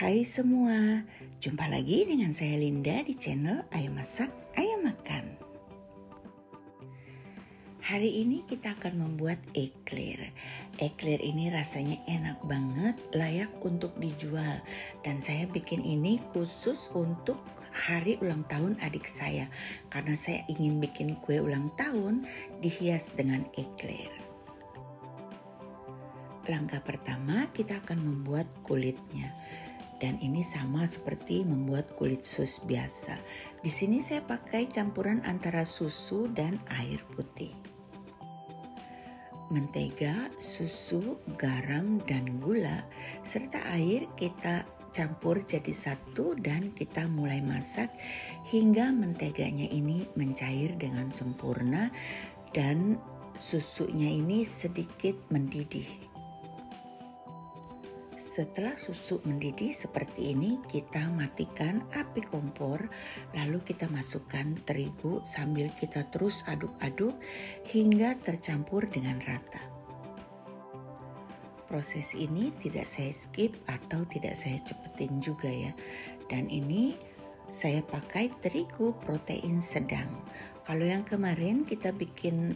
Hai semua, jumpa lagi dengan saya Linda di channel Ayo Masak, Ayo Makan. Hari ini kita akan membuat eclair. Eclair ini rasanya enak banget, layak untuk dijual. Dan saya bikin ini khusus untuk hari ulang tahun adik saya. Karena saya ingin bikin kue ulang tahun dihias dengan eclair. Langkah pertama kita akan membuat kulitnya. Dan ini sama seperti membuat kulit sus biasa. Di sini saya pakai campuran antara susu dan air putih. Mentega, susu, garam, dan gula serta air kita campur jadi satu dan kita mulai masak hingga menteganya ini mencair dengan sempurna dan susunya ini sedikit mendidih. Setelah susu mendidih seperti ini, kita matikan api kompor, lalu kita masukkan terigu sambil kita terus aduk-aduk hingga tercampur dengan rata. Proses ini tidak saya skip atau tidak saya cepetin juga ya. Dan ini saya pakai terigu protein sedang. Kalau yang kemarin kita bikin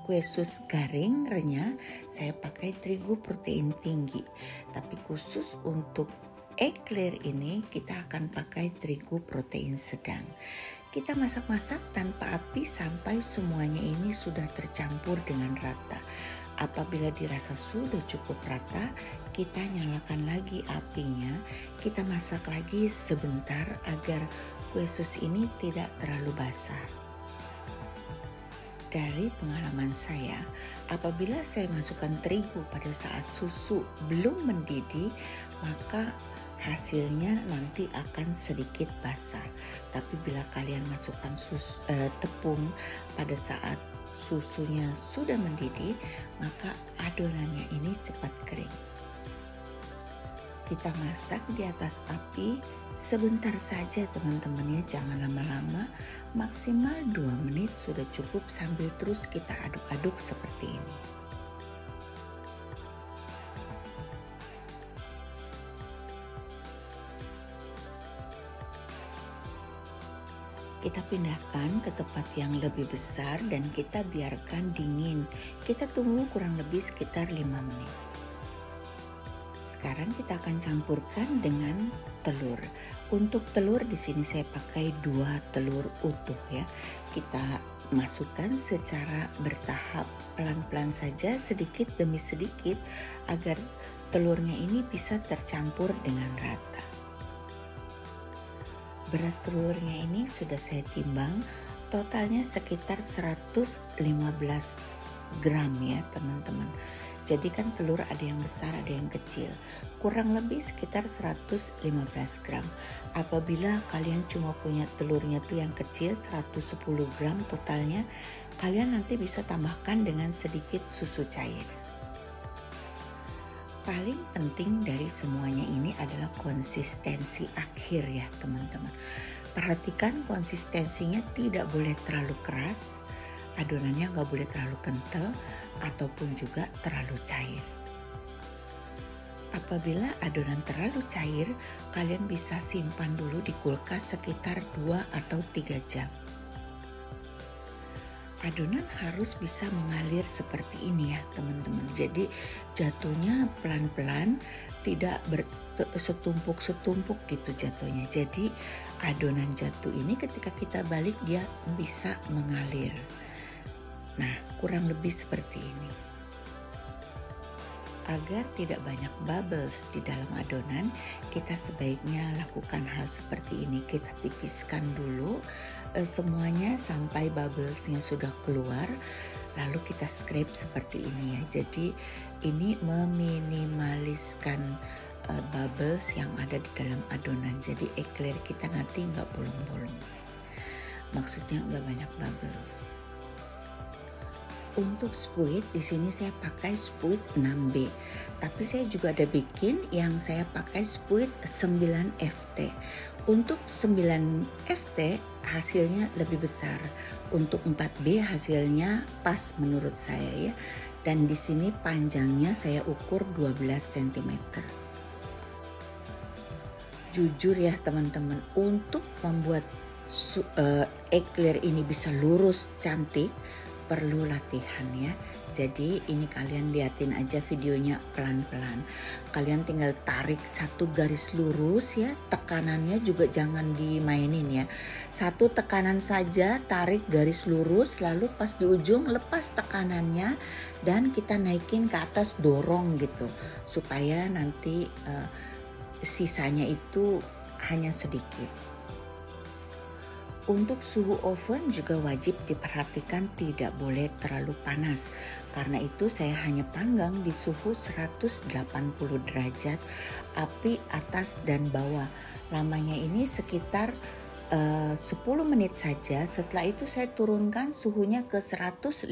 kue sus garing renyah, saya pakai terigu protein tinggi. Tapi khusus untuk eclair ini kita akan pakai terigu protein sedang. Kita masak-masak tanpa api sampai semuanya ini sudah tercampur dengan rata. Apabila dirasa sudah cukup rata, kita nyalakan lagi apinya. Kita masak lagi sebentar agar kue sus ini tidak terlalu basah. Dari pengalaman saya, apabila saya masukkan terigu pada saat susu belum mendidih, maka hasilnya nanti akan sedikit basah. Tapi bila kalian masukkan tepung pada saat susunya sudah mendidih, maka adonannya ini cepat kering. Kita masak di atas api sebentar saja teman-temannya, jangan lama-lama, maksimal 2 menit sudah cukup sambil terus kita aduk-aduk seperti ini. Kita pindahkan ke tempat yang lebih besar dan kita biarkan dingin. Kita tunggu kurang lebih sekitar 5 menit. Sekarang kita akan campurkan dengan telur. Untuk telur di sini saya pakai 2 telur utuh ya. Kita masukkan secara bertahap, pelan-pelan saja, sedikit demi sedikit agar telurnya ini bisa tercampur dengan rata. Berat telurnya ini sudah saya timbang, totalnya sekitar 115 gram ya teman-teman. Jadi kan telur ada yang besar ada yang kecil, kurang lebih sekitar 115 gram. Apabila kalian cuma punya telurnya tuh yang kecil 110 gram totalnya, kalian nanti bisa tambahkan dengan sedikit susu cair. Paling penting dari semuanya ini adalah konsistensi akhir ya teman-teman. Perhatikan konsistensinya tidak boleh terlalu keras, adonannya nggak boleh terlalu kental ataupun juga terlalu cair. Apabila adonan terlalu cair, kalian bisa simpan dulu di kulkas sekitar 2 atau 3 jam. Adonan harus bisa mengalir seperti ini ya teman-teman. Jadi jatuhnya pelan-pelan, tidak setumpuk-setumpuk gitu jatuhnya. Jadi adonan jatuh ini ketika kita balik dia bisa mengalir. Nah, kurang lebih seperti ini. Agar tidak banyak bubbles di dalam adonan, kita sebaiknya lakukan hal seperti ini. Kita tipiskan dulu semuanya sampai bubblesnya sudah keluar, lalu kita scrape seperti ini ya. Jadi ini meminimaliskan bubbles yang ada di dalam adonan. Jadi eclair kita nanti nggak bolong-bolong. Maksudnya nggak banyak bubbles. Untuk spuit di sini saya pakai spuit 6B. Tapi saya juga ada bikin yang saya pakai spuit 9 FT. Untuk 9 FT hasilnya lebih besar. Untuk 4B hasilnya pas menurut saya ya. Dan di sini panjangnya saya ukur 12 cm. Jujur ya teman-teman, untuk membuat eclair ini bisa lurus cantik perlu latihan ya. Jadi ini kalian liatin aja videonya pelan-pelan. Kalian tinggal tarik satu garis lurus ya, tekanannya juga jangan dimainin ya. Satu tekanan saja, tarik garis lurus, lalu pas di ujung lepas tekanannya dan kita naikin ke atas, dorong gitu. Supaya nanti sisanya itu hanya sedikit. Untuk suhu oven juga wajib diperhatikan, tidak boleh terlalu panas. Karena itu saya hanya panggang di suhu 180 derajat, api atas dan bawah. Lamanya ini sekitar 10 menit saja. Setelah itu saya turunkan suhunya ke 150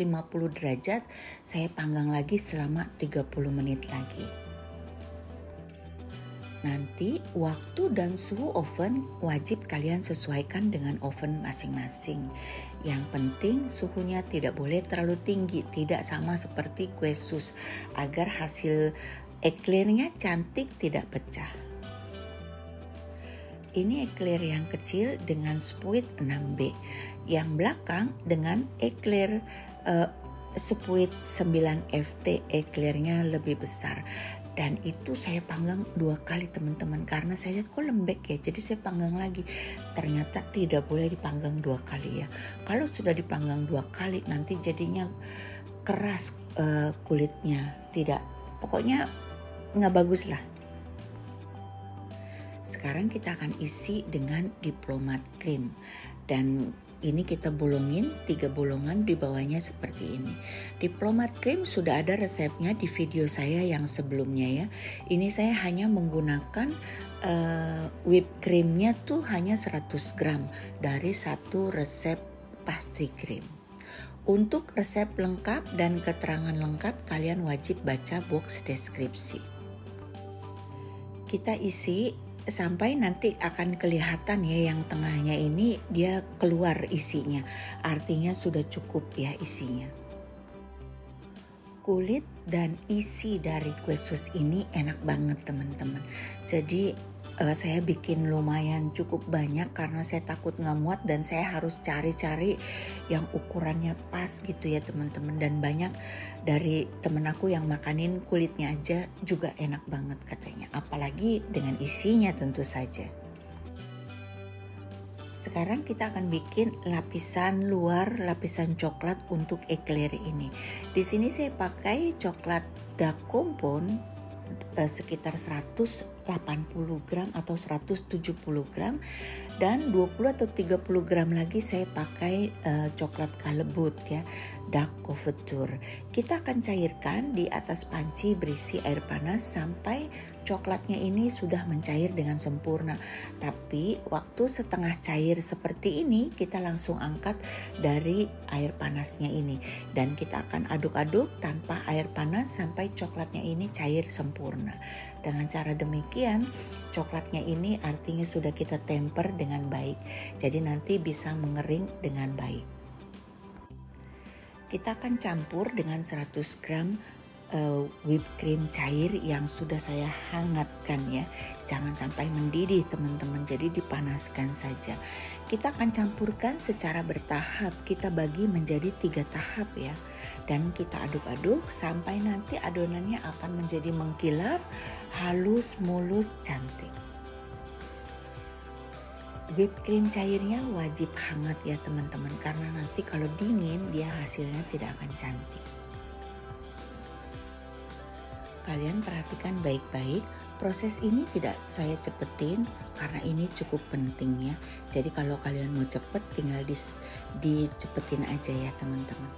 derajat. Saya panggang lagi selama 30 menit lagi. Nanti waktu dan suhu oven wajib kalian sesuaikan dengan oven masing-masing. Yang penting suhunya tidak boleh terlalu tinggi, tidak sama seperti kue sus, agar hasil eclairnya cantik, tidak pecah. Ini eclair yang kecil dengan spuit 6B, yang belakang dengan eclair spuit 9FT, eclairnya lebih besar. Dan itu saya panggang 2 kali teman-teman, karena saya lihat kok lembek ya, jadi saya panggang lagi. Ternyata tidak boleh dipanggang 2 kali ya. Kalau sudah dipanggang 2 kali nanti jadinya keras kulitnya, tidak, pokoknya nggak bagus lah. Sekarang kita akan isi dengan diplomat cream, dan ini kita bolongin 3 bolongan di bawahnya seperti ini. Diplomat cream sudah ada resepnya di video saya yang sebelumnya ya. Ini saya hanya menggunakan whipped creamnya tuh hanya 100 gram dari satu resep pastry cream. Untuk resep lengkap dan keterangan lengkap kalian wajib baca box deskripsi. Kita isi sampai nanti akan kelihatan ya, yang tengahnya ini dia keluar isinya, artinya sudah cukup ya isinya. Kulit dan isi dari kue sus ini enak banget teman-teman. Jadi saya bikin lumayan cukup banyak karena saya takut nggak muat dan saya harus cari-cari yang ukurannya pas gitu ya teman-teman. Dan banyak dari temen aku yang makanin kulitnya aja juga enak banget katanya, apalagi dengan isinya tentu saja. Sekarang kita akan bikin lapisan luar, lapisan coklat untuk eclair ini. Di sini saya pakai coklat dark compound sekitar 180 gram atau 170 gram, dan 20 atau 30 gram lagi saya pakai coklat kalebut ya, dark couverture. Kita akan cairkan di atas panci berisi air panas sampai coklatnya ini sudah mencair dengan sempurna. Tapi waktu setengah cair seperti ini kita langsung angkat dari air panasnya ini, dan kita akan aduk-aduk tanpa air panas sampai coklatnya ini cair sempurna. Dengan cara demikian coklatnya ini artinya sudah kita temper dengan baik, jadi nanti bisa mengering dengan baik. Kita akan campur dengan 100 gram whipped cream cair yang sudah saya hangatkan ya. Jangan sampai mendidih teman-teman, jadi dipanaskan saja. Kita akan campurkan secara bertahap, kita bagi menjadi 3 tahap ya. Dan kita aduk-aduk sampai nanti adonannya akan menjadi mengkilap, halus, mulus, cantik. Whipped cream cairnya wajib hangat ya teman-teman, karena nanti kalau dingin dia hasilnya tidak akan cantik. Kalian perhatikan baik-baik, proses ini tidak saya cepetin karena ini cukup penting ya. Jadi kalau kalian mau cepet tinggal dicepetin aja ya teman-teman.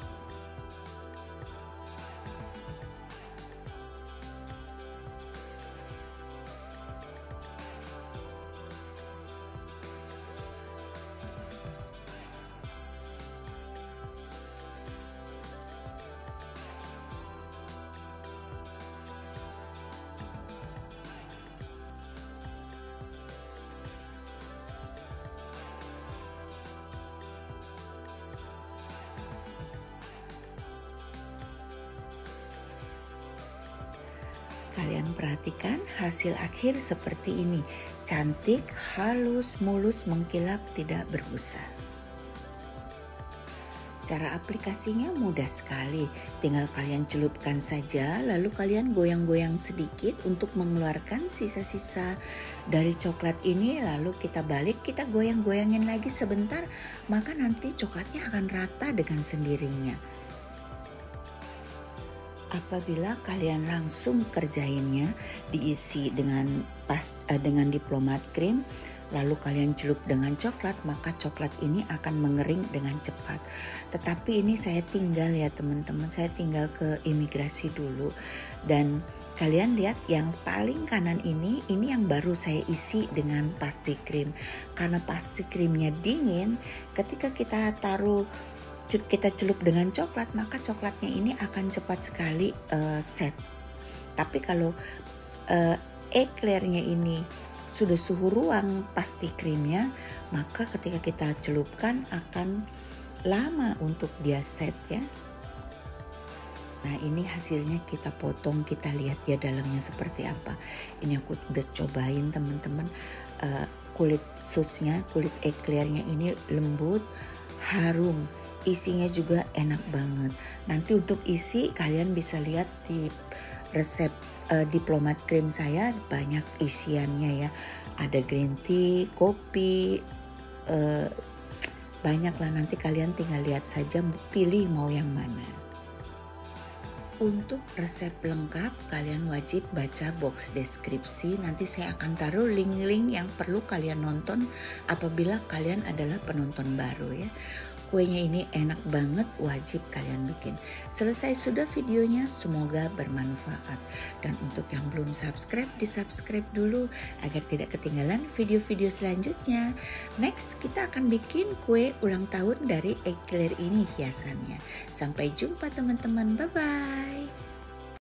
kalian perhatikan hasil akhir seperti ini. Cantik, halus, mulus, mengkilap, tidak berbusa. Cara aplikasinya mudah sekali, tinggal kalian celupkan saja lalu kalian goyang-goyang sedikit untuk mengeluarkan sisa-sisa dari coklat ini, lalu kita balik, kita goyang-goyangin lagi sebentar, maka nanti coklatnya akan rata dengan sendirinya. Apabila kalian langsung kerjainnya, diisi dengan diplomat krim, lalu kalian celup dengan coklat, maka coklat ini akan mengering dengan cepat. Tetapi ini saya tinggal ya teman-teman, saya tinggal ke imigrasi dulu. Dan kalian lihat yang paling kanan ini yang baru saya isi dengan pasti krim. Karena pasti krimnya dingin, ketika kita celup dengan coklat, maka coklatnya ini akan cepat sekali set. Tapi kalau eclairnya ini sudah suhu ruang pasti krimnya, maka ketika kita celupkan akan lama untuk dia set ya. Nah ini hasilnya kita potong, kita lihat ya dalamnya seperti apa. Ini aku udah cobain teman-teman, kulit susnya, kulit eclairnya ini lembut, harum. Isinya juga enak banget. Nanti untuk isi kalian bisa lihat di resep diplomat krim saya, banyak isiannya ya. Ada green tea, kopi, banyak lah, nanti kalian tinggal lihat saja pilih mau yang mana. Untuk resep lengkap kalian wajib baca box deskripsi, nanti saya akan taruh link-link yang perlu kalian nonton apabila kalian adalah penonton baru ya. Kuenya ini enak banget, wajib kalian bikin. Selesai sudah videonya, semoga bermanfaat. Dan untuk yang belum subscribe, di-subscribe dulu agar tidak ketinggalan video-video selanjutnya. Next, kita akan bikin kue ulang tahun dari eclair ini hiasannya. Sampai jumpa teman-teman, bye-bye.